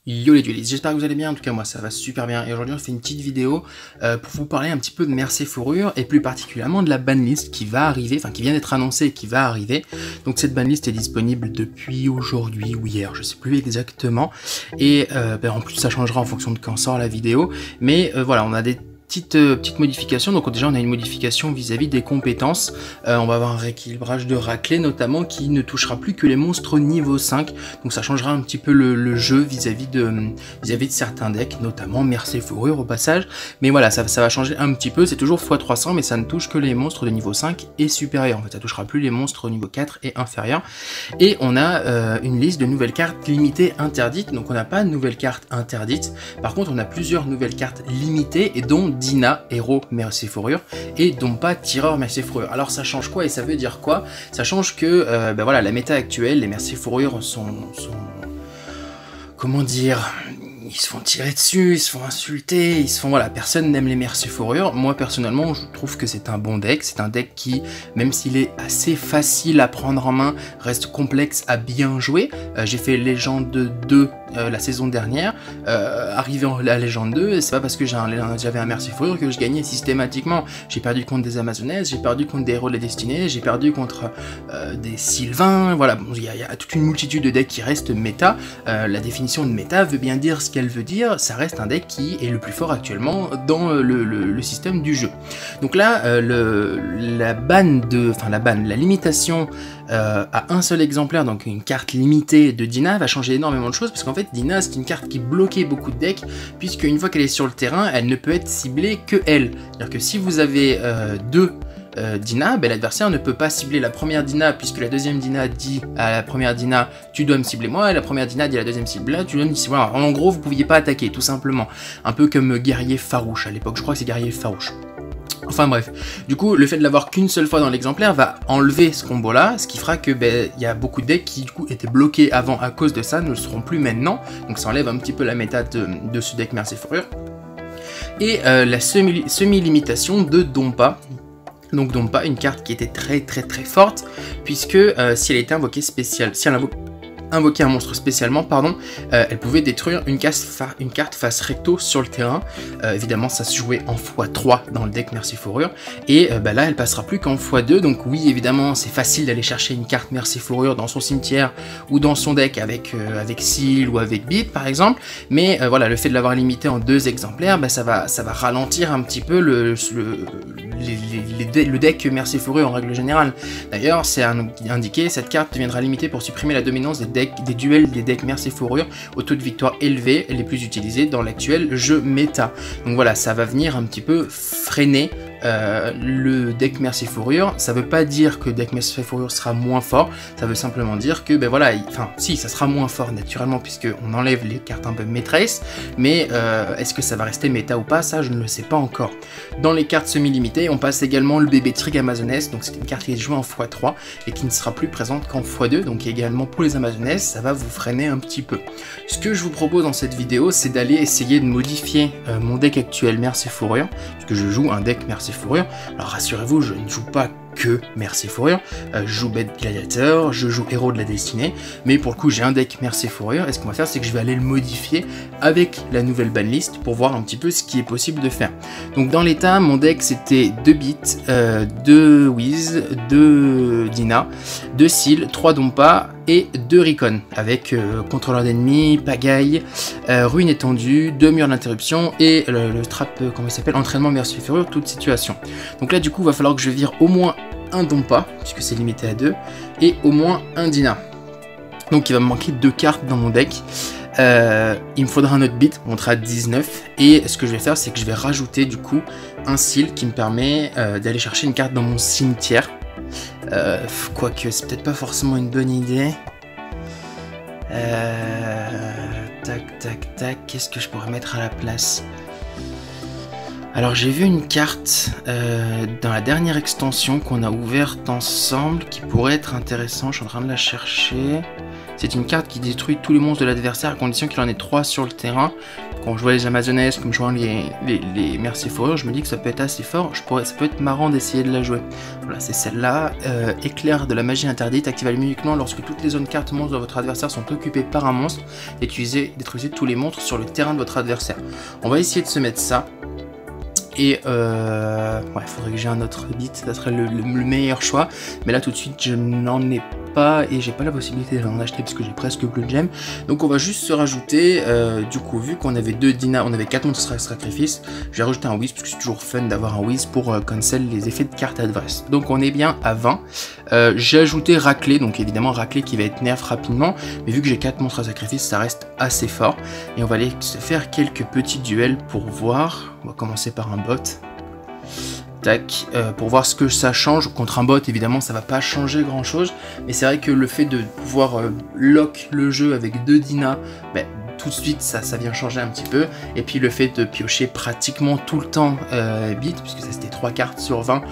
Yo les duelistes, j'espère que vous allez bien, en tout cas moi ça va super bien, et aujourd'hui on fait une petite vidéo pour vous parler un petit peu de Mercé Fourrure, et plus particulièrement de la banlist qui va arriver, enfin qui vient d'être annoncée et qui va arriver. Donc cette banlist est disponible depuis aujourd'hui ou hier, je sais plus exactement, et en plus ça changera en fonction de quand sort la vidéo, mais voilà, on a des petite modification. Donc déjà on a une modification vis-à-vis des compétences, on va avoir un rééquilibrage de raclée notamment qui ne touchera plus que les monstres niveau 5, donc ça changera un petit peu le jeu vis-à-vis de certains decks, notamment Mercé Fourrure au passage, mais voilà, ça va changer un petit peu, c'est toujours x300 mais ça ne touche que les monstres de niveau 5 et supérieur, en fait ça touchera plus les monstres au niveau 4 et inférieur. Et on a une liste de nouvelles cartes limitées interdites, donc on n'a pas de nouvelles cartes interdites, par contre on a plusieurs nouvelles cartes limitées, et dont Dina, héros Mercé Fourrure, et Dompa, tireur Mercé Fourrure. Alors ça change quoi et ça veut dire quoi? Ça change que voilà, la méta actuelle, les Mercé Fourrure sont... Comment dire? Ils se font tirer dessus, ils se font insulter, ils se font... Voilà, personne n'aime les Mercé Fourrure. Moi, personnellement, je trouve que c'est un bon deck. C'est un deck qui, même s'il est assez facile à prendre en main, reste complexe à bien jouer. J'ai fait Légende 2 la saison dernière. Arrivé à la Légende 2, c'est pas parce que j'avais un Mercé Fourrure que je gagnais systématiquement. J'ai perdu contre des Amazonesses, j'ai perdu contre des héros de la destinée, j'ai perdu contre des Sylvains. Voilà, il y a toute une multitude de decks qui restent méta. La définition de méta veut bien dire ce qu'elle veut dire, ça reste un deck qui est le plus fort actuellement dans le système du jeu. Donc là, la limitation à un seul exemplaire, donc une carte limitée de Dina, va changer énormément de choses, parce qu'en fait Dina c'est une carte qui bloquait beaucoup de decks, puisque une fois qu'elle est sur le terrain, elle ne peut être ciblée que elle. C'est-à-dire que si vous avez deux Dina, l'adversaire ne peut pas cibler la première Dina, puisque la deuxième Dina dit à la première Dina tu dois me cibler moi, et la première Dina dit à la deuxième cible là tu dois me cibler. Voilà. En gros vous pouviez pas attaquer tout simplement, un peu comme Guerrier Farouche à l'époque, je crois que c'est Guerrier Farouche. Enfin bref, du coup le fait de l'avoir qu'une seule fois dans l'exemplaire va enlever ce combo là, ce qui fera que y a beaucoup de decks qui du coup étaient bloqués avant à cause de ça, ne le seront plus maintenant, donc ça enlève un petit peu la méta de ce deck Mercé Fourrure. Et la semi-limitation de Dompa. Donc Dompa, une carte qui était très forte, puisque si elle était invoquée spéciale, si elle invoquer un monstre spécialement, pardon, elle pouvait détruire une carte face recto sur le terrain. Évidemment ça se jouait en x3 dans le deck Mercé Fourrure, et là elle passera plus qu'en x2, donc oui évidemment c'est facile d'aller chercher une carte Mercé Fourrure dans son cimetière ou dans son deck avec Seal ou avec Bip par exemple, mais voilà, le fait de l'avoir limité en 2 exemplaires, ça va ralentir un petit peu le deck Mercé Fourrure en règle générale. D'ailleurs c'est indiqué, cette carte deviendra limitée pour supprimer la dominance des duels des decks Mercé Fourrure au taux de victoire élevé, les plus utilisés dans l'actuel jeu méta. Donc voilà, ça va venir un petit peu freiner le deck Mercé Fourrure. Ça veut pas dire que le deck Mercé Fourrure sera moins fort, ça veut simplement dire que voilà, enfin si, ça sera moins fort naturellement puisque on enlève les cartes un peu maîtresses, mais est-ce que ça va rester méta ou pas, ça je ne le sais pas encore. Dans les cartes semi-limitées, on passe également le bébé Trig Amazoness, donc c'est une carte qui est jouée en x3 et qui ne sera plus présente qu'en x2, donc également pour les Amazonesses, ça va vous freiner un petit peu. Ce que je vous propose dans cette vidéo, c'est d'aller essayer de modifier mon deck actuel Mercé Fourrure, puisque je joue un deck Mercé Fourrure. Alors rassurez-vous, je ne joue pas que Mercé Fourrure, je joue Bête Gladiateur, je joue Héros de la Destinée, mais pour le coup j'ai un deck Mercé Fourrure, et ce qu'on va faire c'est que je vais aller le modifier avec la nouvelle banlist pour voir un petit peu ce qui est possible de faire. Donc dans l'état, mon deck c'était 2 Bits, 2 Wiz, 2 Dina, 2 Seal, 3 Dompa et 2 Recon, avec contrôleur d'ennemis, pagaille, ruine étendue, 2 murs d'interruption et le trap, comment il s'appelle, entraînement Mercé Fourrure, toute situation. Donc là du coup il va falloir que je vire au moins un Dompa, puisque c'est limité à 2, et au moins un Dina. Donc il va me manquer 2 cartes dans mon deck. Il me faudra un autre bit, on sera à 19, et ce que je vais faire c'est que je vais rajouter du coup un Seal qui me permet d'aller chercher une carte dans mon cimetière. Quoique c'est peut-être pas forcément une bonne idée. Tac, qu'est-ce que je pourrais mettre à la place? Alors j'ai vu une carte dans la dernière extension qu'on a ouverte ensemble qui pourrait être intéressante, je suis en train de la chercher. C'est une carte qui détruit tous les monstres de l'adversaire à condition qu'il en ait 3 sur le terrain. Quand je vois les Amazonesses, comme je vois les Mercifourures, je me dis que ça peut être assez fort. Ça peut être marrant d'essayer de la jouer. Voilà, c'est celle-là. Éclair de la magie interdite, activable uniquement lorsque toutes les zones cartes monstres de votre adversaire sont occupées par un monstre. Détruisez tous les monstres sur le terrain de votre adversaire. On va essayer de se mettre ça. Et ouais, faudrait que j'ai un autre beat, ça serait le meilleur choix. Mais là tout de suite je n'en ai pas et j'ai pas la possibilité d'en acheter parce que j'ai presque plus de gemmes. Donc on va juste se rajouter, du coup vu qu'on avait 2 Dina, on avait 4 monstres sacrifice, je vais rajouter un Wiz parce que c'est toujours fun d'avoir un Wiz pour cancel les effets de carte adverse. Donc on est bien à 20. J'ai ajouté Raclée, donc évidemment Raclée qui va être nerf rapidement, mais vu que j'ai 4 monstres à sacrifice, ça reste assez fort. Et on va aller se faire quelques petits duels pour voir. On va commencer par un bot. Tac, pour voir ce que ça change. Contre un bot, évidemment, ça va pas changer grand chose. Mais c'est vrai que le fait de pouvoir lock le jeu avec 2 Dina, ben, tout de suite, ça vient changer un petit peu. Et puis le fait de piocher pratiquement tout le temps bit, puisque ça c'était 3 cartes sur 20,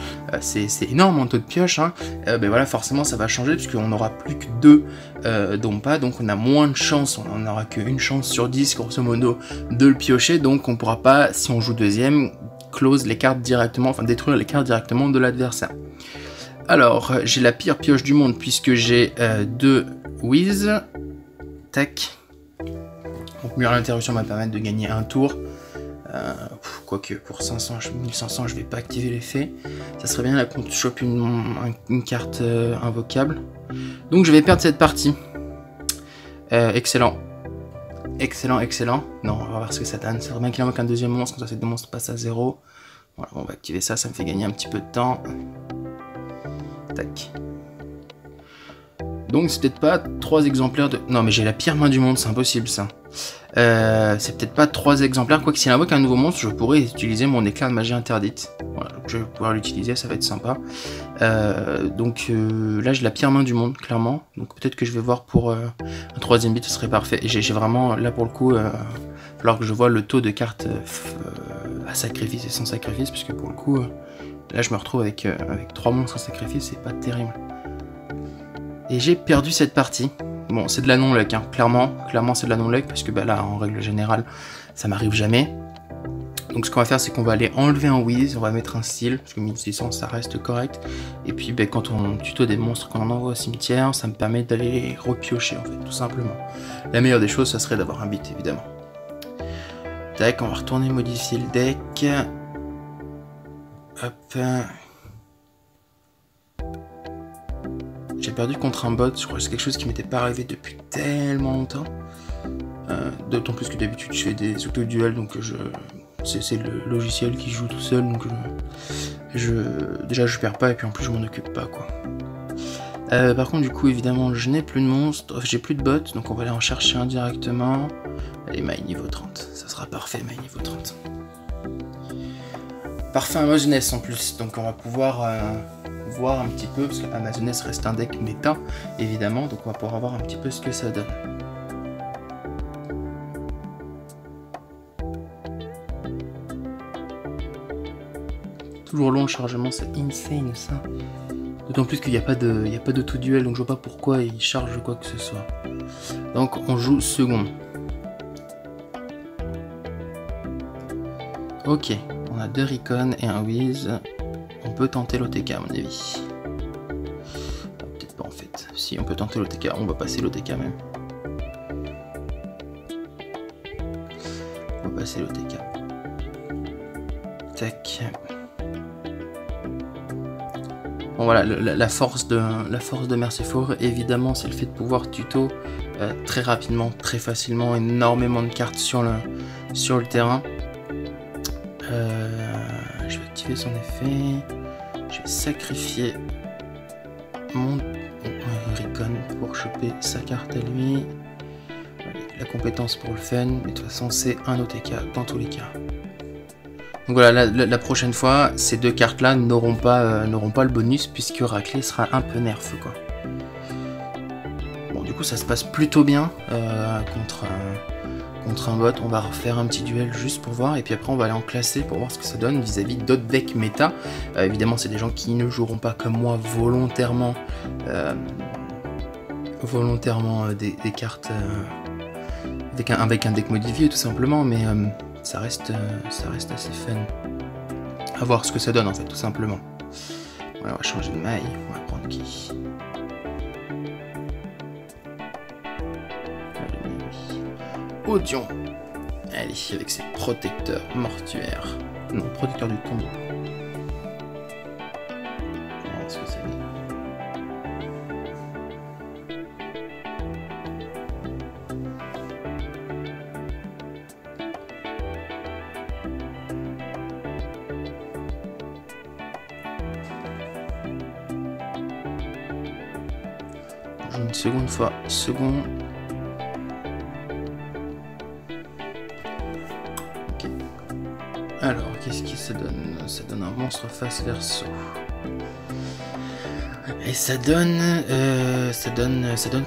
c'est énorme en taux de pioche. Hein. Ben voilà, forcément, ça va changer, puisqu'on n'aura plus que 2 Dompa, donc on a moins de chance, on n'aura qu'une chance sur 10, grosso modo, de le piocher. Donc on pourra pas, si on joue deuxième, close les cartes directement, enfin détruire les cartes directement de l'adversaire. Alors, j'ai la pire pioche du monde puisque j'ai 2 Wiz. Tac. Donc, mur à l'interruption va me permettre de gagner un tour. Quoique pour 1500 je vais pas activer l'effet. Ça serait bien là qu'on chope une carte invocable. Donc je vais perdre cette partie. Excellent. Excellent, excellent. Non, on va voir ce que ça donne. C'est vraiment bien qu'il invoque un deuxième monstre, comme ça ces 2 monstres passent à 0. Voilà, on va activer ça, ça me fait gagner un petit peu de temps. Tac. Donc c'est peut-être pas 3 exemplaires de... Non mais j'ai la pire main du monde, c'est impossible ça. C'est peut-être pas 3 exemplaires, quoique s'il invoque un nouveau monstre, je pourrais utiliser mon éclair de magie interdite. Voilà, donc je vais pouvoir l'utiliser, ça va être sympa. Là j'ai la pire main du monde, clairement. Donc peut-être que je vais voir pour un 3ème bit, ce serait parfait. Et j'ai vraiment, là pour le coup, alors que je vois le taux de cartes à sacrifice et sans sacrifice, puisque pour le coup, là je me retrouve avec 3 monstres à sacrifice, c'est pas terrible. Et j'ai perdu cette partie. Bon, c'est de la non-luck, hein. Clairement c'est de la non-luck, parce que bah, là, en règle générale, ça m'arrive jamais. Donc ce qu'on va faire, c'est qu'on va aller enlever un Wiz, on va mettre un style, parce que 1600, ça reste correct. Et puis, bah, quand on tuto des monstres qu'on en envoie au cimetière, ça me permet d'aller les repiocher, en fait, tout simplement. La meilleure des choses, ça serait d'avoir un bit, évidemment. Tac, on va retourner modifier le deck. Hop. J'ai perdu contre un bot, je crois que c'est quelque chose qui m'était pas arrivé depuis tellement longtemps. D'autant plus que d'habitude je fais des auto-duels, donc c'est le logiciel qui joue tout seul, donc déjà je perds pas et puis en plus je m'en occupe pas quoi. Par contre du coup évidemment je n'ai plus de monstres, j'ai plus de bots, donc on va aller en chercher un directement. Allez, Maï niveau 30, ça sera parfait Maï niveau 30. Parfait Amazoness en plus, donc on va pouvoir voir un petit peu, parce que Amazoness reste un deck méta, évidemment, donc on va pouvoir voir un petit peu ce que ça donne. Toujours long le chargement, c'est insane ça. D'autant plus qu'il n'y a pas d'auto-duel, donc je vois pas pourquoi il charge quoi que ce soit. Donc on joue seconde. Ok, on a 2 Recon et un Wiz. On peut tenter l'OTK à mon avis. Peut-être pas en fait. Si on peut tenter l'OTK, on va passer l'OTK même. On va passer l'OTK. Tac. Bon voilà, la force de Mercifour, évidemment, c'est le fait de pouvoir tuto très rapidement, très facilement, énormément de cartes sur le terrain. Je vais activer son effet. Je vais sacrifier mon Recon pour choper sa carte à lui. La compétence pour le fun, mais de toute façon c'est un OTK dans tous les cas. Donc voilà, la prochaine fois, ces 2 cartes là n'auront pas le bonus puisque Raclée sera un peu nerf quoi. Bon du coup ça se passe plutôt bien contre un bot. On va refaire un petit duel juste pour voir et puis après on va aller en classer pour voir ce que ça donne vis-à-vis d'autres decks méta. Évidemment c'est des gens qui ne joueront pas comme moi volontairement volontairement des cartes avec un deck modifié tout simplement, mais ça reste assez fun. À voir ce que ça donne en fait, tout simplement. Voilà, on va changer de maille, on va prendre qui? Odion. Allez, avec ses protecteurs mortuaires. Non, protecteur du tombeau. On va voir ce que ça dit. On joue une seconde fois. Second. Alors, qu'est-ce que ça donne? Ça donne un monstre face verso. Et ça donne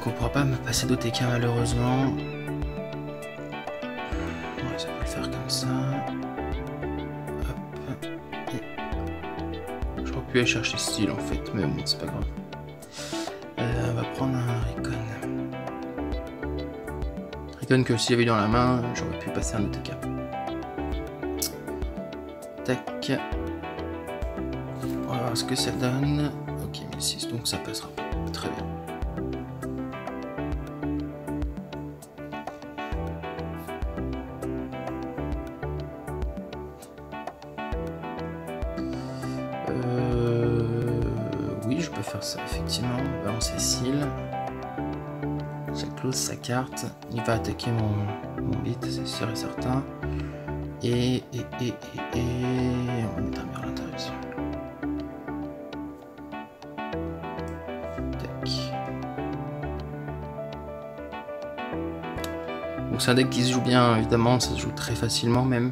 qu'on pourra pas me passer d'OTK malheureusement. Ouais, ça peut le faire comme ça. Hop. J'aurais pu aller chercher style en fait, mais bon, c'est pas grave. On va prendre un Recon. Recon que s'il y avait dans la main, j'aurais pu passer un OTK. Tac. On va voir ce que ça donne. Ok, 1006, donc ça passera. Très bien. Oui, je peux faire ça, effectivement. On va balancer Seal. Ça close sa carte. Il va attaquer mon beat, c'est sûr et certain. Et on va mettre un mur à l'intérieur. Tac. Donc c'est un deck qui se joue bien, évidemment, ça se joue très facilement même.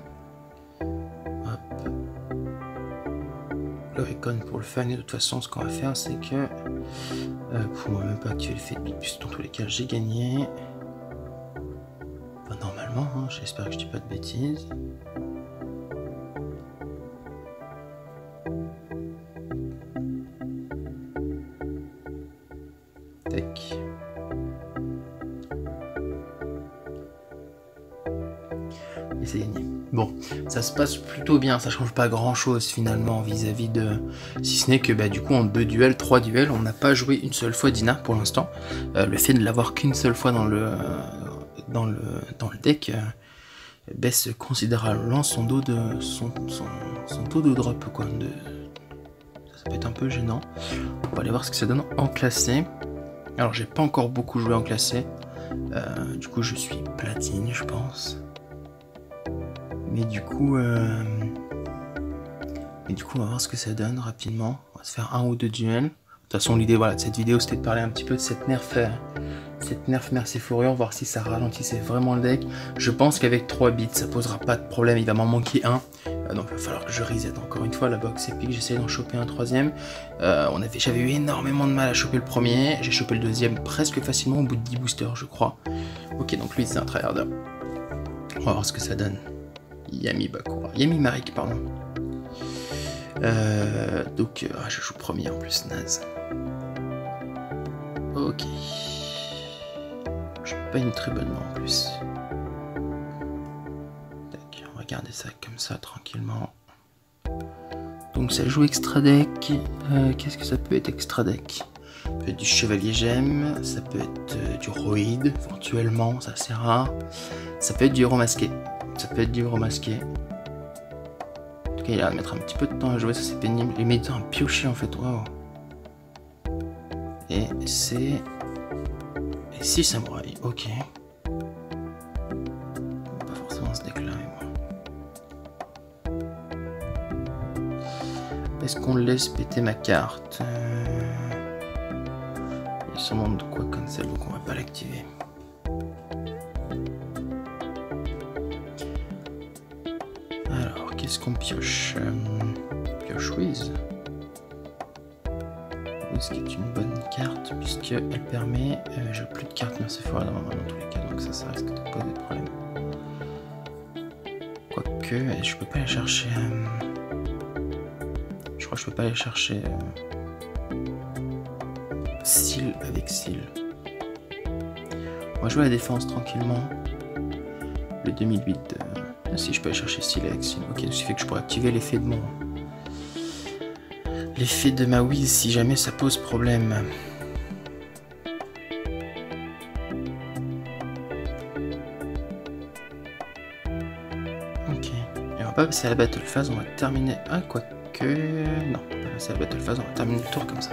Hop. Le Recon pour le fan, et de toute façon ce qu'on va faire c'est que pour moi même pas activer le fait de beat, puisque dans tous les cas j'ai gagné. Enfin normalement, hein, j'espère que je dis pas de bêtises. Tac. Et c'est gagné. Bon, ça se passe plutôt bien, ça change pas grand chose finalement vis-à-vis de... Si ce n'est que bah, du coup en 2 duels, 3 duels, on n'a pas joué une seule fois Dina pour l'instant. Le fait de l'avoir qu'une seule fois dans le deck baisse considérablement son taux de drop quoi. Ça peut être un peu gênant. On va aller voir ce que ça donne en classé. Alors j'ai pas encore beaucoup joué en classé. Du coup je suis platine je pense. Mais du coup on va voir ce que ça donne rapidement. On va se faire un ou deux duels. De toute façon l'idée voilà, de cette vidéo c'était de parler un petit peu de cette nerf Merci Fourrure, voir si ça ralentissait vraiment le deck. Je pense qu'avec 3 bits ça posera pas de problème, il va m'en manquer un. Donc il va falloir que je reset encore une fois la box épique, j'essaie d'en choper un troisième. J'avais eu énormément de mal à choper le premier, j'ai chopé le deuxième presque facilement au bout de 10 boosters je crois. Ok, donc lui c'est un tryharder. On va voir ce que ça donne. Yami Bakura, Yami Marik pardon. Je joue premier en plus, naze. Ok. J'ai pas une très bonne main en plus. Tac, on va garder ça comme ça tranquillement. Donc ça joue extra deck. Qu'est-ce que ça peut être extra deck? Ça peut être du chevalier gemme, ça peut être du roïd éventuellement, ça c'est rare. Ça peut être du héros masqué. Ça peut être du héros masqué. En tout cas il va mettre un petit peu de temps à jouer, ça c'est pénible. Il met un piocher en fait, waouh. Et c'est... 6 samouraïs, ok. Pas forcément ce deck là, mais bon. Est-ce qu'on laisse péter ma carte? Il y a sûrement de quoi cancel, donc on va pas l'activer. Alors, qu'est-ce qu'on pioche? Pioche Wiz. Ce qui est une bonne carte puisqu'elle permet, j'ai plus de cartes Merci Fourrure dans ma main dans tous les cas, donc ça risque de poser des problèmes. Quoique, je peux pas aller chercher, je crois que je peux pas aller chercher Seal avec Seal. On va jouer à la défense tranquillement. Le 2008 de... si je peux aller chercher Silex. Ok, ce qui fait que je pourrais activer l'effet de mon... L'effet de ma Wiz si jamais ça pose problème. Ok. Et on va pas passer à la battle phase, on va terminer... Ah, quoique... Non, on va pas passer à la battle phase, on va terminer le tour comme ça.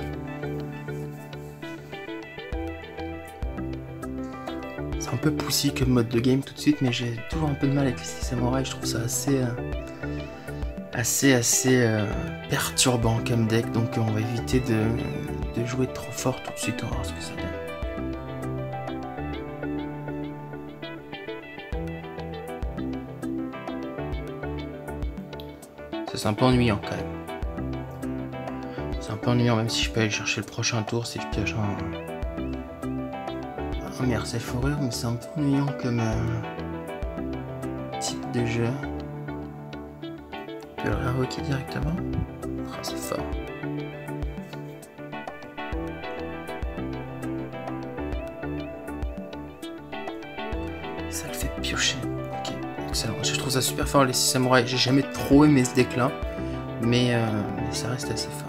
C'est un peu poussy comme mode de game tout de suite, mais j'ai toujours un peu de mal avec les samouraïs, je trouve ça assez perturbant comme deck, donc on va éviter de jouer trop fort tout de suite, on va voir ce que ça donne. C'est un peu ennuyant quand même. C'est un peu ennuyant même si je peux aller chercher le prochain tour si je pioche un Mercel Fourrure, mais c'est un peu ennuyant comme type de jeu. Je peux le réinvoquer directement. Oh, c'est fort. Ça le fait piocher. Ok, excellent. Je trouve ça super fort les 6 samouraïs. J'ai jamais trop aimé ce deck là, mais ça reste assez fort.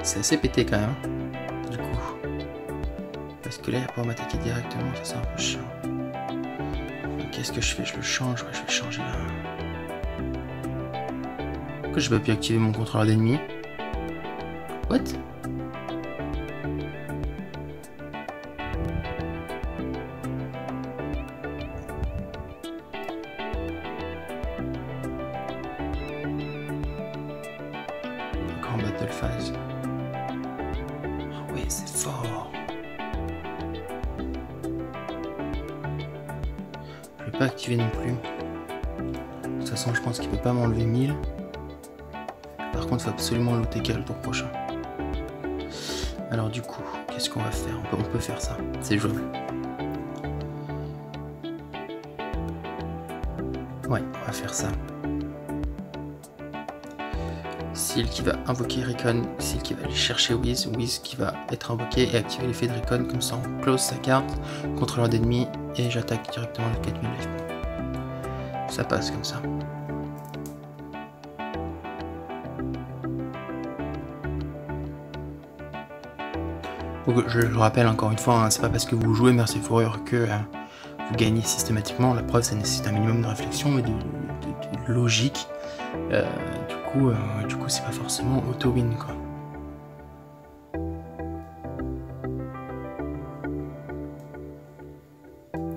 C'est assez pété quand même, du coup. Parce que là, il va pouvoir m'attaquer directement, ça c'est un peu chiant. Qu'est-ce que je fais? Je le change? Ouais, je vais le changer là. Pourquoi j'ai pas pu activer mon contrôleur d'ennemi? What? Encore en battle phase. Oui, c'est fort. Je vais pas activer non plus. De toute façon, je pense qu'il peut pas m'enlever 1000. Par contre, il faut absolument looter qu'à le tour prochain. Alors du coup, qu'est-ce qu'on va faire? On peut faire ça. C'est jouable. Ouais, on va faire ça. Seal qui va invoquer Recon, Seal qui va aller chercher Wiz, Wiz qui va être invoqué et activer l'effet de Recon, comme ça on close sa carte, contrôleur d'ennemi, et j'attaque directement le 4000 life. Ça passe comme ça. Donc, je le rappelle encore une fois, hein, c'est pas parce que vous jouez Mercel Fourrure que vous gagnez systématiquement, la preuve ça nécessite un minimum de réflexion et de logique. Du coup c'est pas forcément auto-win quoi.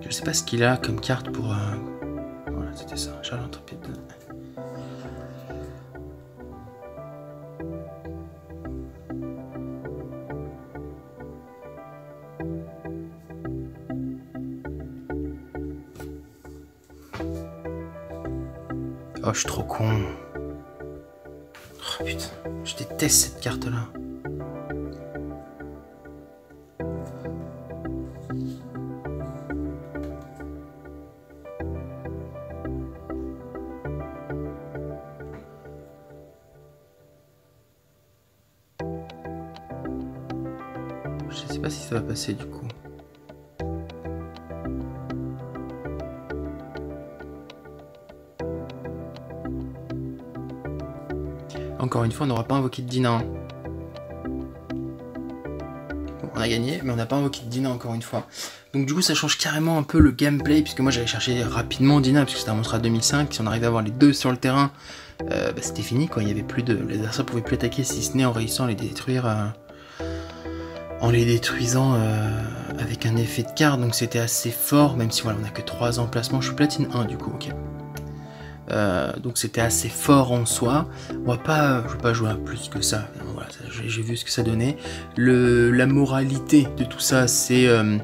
Je sais pas ce qu'il a comme carte pour... Voilà, c'était ça, Charles Intrépide. Oh, je suis trop con. Oh putain, je déteste cette carte là. Je sais pas si ça va passer du coup. Encore une fois, on n'aura pas invoqué de Dina. Bon, on a gagné, mais on n'a pas invoqué de Dina encore une fois. Donc du coup, ça change carrément un peu le gameplay, puisque moi j'allais chercher rapidement Dina, puisque c'était un monstre à 2005. Si on arrivait à avoir les deux sur le terrain, c'était fini, quoi. Il y avait plus de... Les adversaires pouvaient plus attaquer, si ce n'est en réussissant à les détruire... en les détruisant avec un effet de carte, donc c'était assez fort, même si voilà, on a que 3 emplacements. Je suis platine 1 du coup, ok. Donc c'était assez fort en soi. Je vais pas jouer à plus que ça. Voilà, j'ai vu ce que ça donnait. La moralité de tout ça, c'est de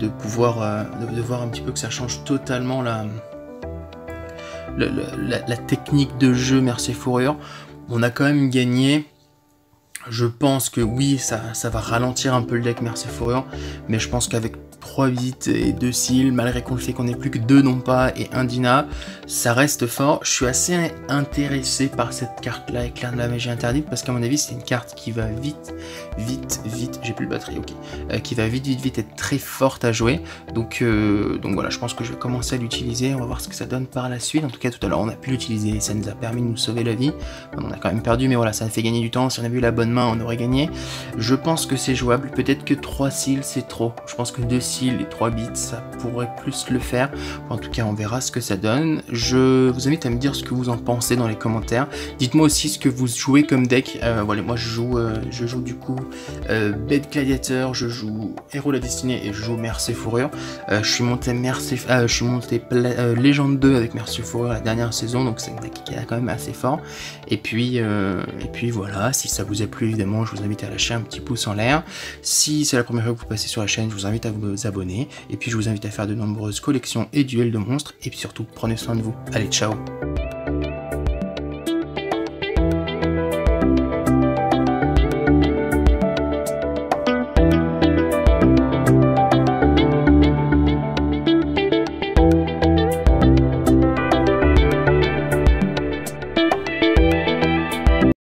pouvoir de voir un petit peu que ça change totalement la technique de jeu Mercel Fourrure. On a quand même gagné Je pense que oui, ça va ralentir un peu le deck Merci Fourrure, mais je pense qu'avec 3 bits et 2 cils, malgré qu'on le fait qu'on ait plus que 2 non pas et 1 Dina, ça reste fort. Je suis assez intéressé par cette carte là, Éclair de la magie interdite, parce qu'à mon avis c'est une carte qui va vite, j'ai plus de batterie, ok, qui va vite être très forte à jouer, donc voilà, je pense que je vais commencer à l'utiliser, on va voir ce que ça donne par la suite. En tout cas tout à l'heure on a pu l'utiliser, ça nous a permis de nous sauver la vie, on a quand même perdu, mais voilà, ça a fait gagner du temps, si on avait eu la bonne main on aurait gagné. Je pense que c'est jouable, peut-être que 3 cils c'est trop, je pense que 2 cils et 3 bits ça pourrait plus le faire. En tout cas on verra ce que ça donne. Je vous invite à me dire ce que vous en pensez dans les commentaires. Dites-moi aussi ce que vous jouez comme deck. Voilà, moi je joue du coup Bête Gladiateur, je joue Héros la Destinée et je joue Merci Fourrure. Je suis monté Légende 2 avec Merci Fourrure la dernière saison, donc c'est un deck qui est quand même assez fort. Et puis voilà, si ça vous a plu évidemment, je vous invite à lâcher un petit pouce en l'air. Si c'est la première fois que vous passez sur la chaîne, je vous invite à vous abonner. Et puis je vous invite à faire de nombreuses collections et duels de monstres. Et puis surtout, prenez soin de vous. Allez, ciao!